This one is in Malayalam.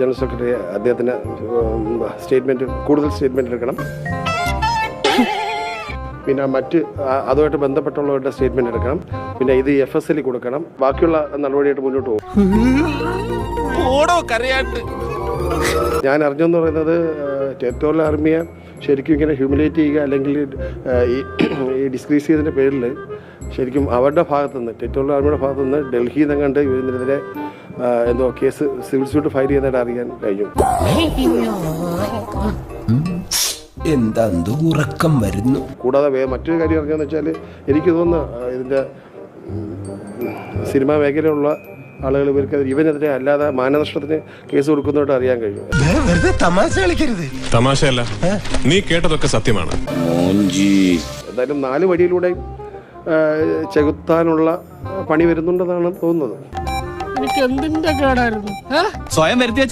ജനറൽ സെക്രട്ടറി അദ്ദേഹത്തിന് കൂടുതൽ സ്റ്റേറ്റ്മെൻറ്റ് എടുക്കണം. പിന്നെ മറ്റ് അതുമായിട്ട് ബന്ധപ്പെട്ടുള്ളവരുടെ സ്റ്റേറ്റ്മെൻറ്റ് എടുക്കണം. പിന്നെ ഇത് FSL കൊടുക്കണം. ബാക്കിയുള്ള നടപടിയായിട്ട് മുന്നോട്ട് പോകും. ഞാൻ അറിഞ്ഞെന്ന് പറയുന്നത് ടെറിട്ടോറിയൽ ആർമിയെ ശരിക്കും ഇങ്ങനെ ഹ്യൂമിലേറ്റ് ചെയ്യുക അല്ലെങ്കിൽ ഈ ഡിസ്ക്രീസ് ചെയ്തതിൻ്റെ പേരിൽ ശരിക്കും അവരുടെ ഭാഗത്തുനിന്ന് ടെറിട്ടോറിയൽ ആർമിയുടെ ഭാഗത്തുനിന്ന് ഡൽഹിയിൽ നിന്ന് കണ്ട് ഇതിനെതിരെ കേസ് സിവിൽ സ്യൂട്ട് ഫയൽ ചെയ്യുന്നതായിട്ട് അറിയാൻ കഴിഞ്ഞു. എന്താ ഉറക്കം വരുന്നു. കൂടാതെ മറ്റൊരു കാര്യം അറിഞ്ഞതെന്ന് വെച്ചാൽ എനിക്ക് തോന്നുന്നു ഇതിൻ്റെ സിനിമാ മേഖലയിലുള്ള ആളുകൾ ഇവനെതിരെ അല്ലാതെ മാനനഷ്ടത്തിന് കേസ് കൊടുക്കുന്നതായിട്ട് അറിയാൻ കഴിഞ്ഞു. തമാശയല്ല, നീ കേട്ടതൊക്കെ സത്യമാണ്. എന്തായാലും 4 വഴിയിലൂടെ ചെകുത്താനുള്ള പണി വരുന്നുണ്ടെന്നാണ് തോന്നുന്നത്. എനിക്ക് എന്തിന്റെ കേടായിരുന്നു സ്വയം വരുത്തിയ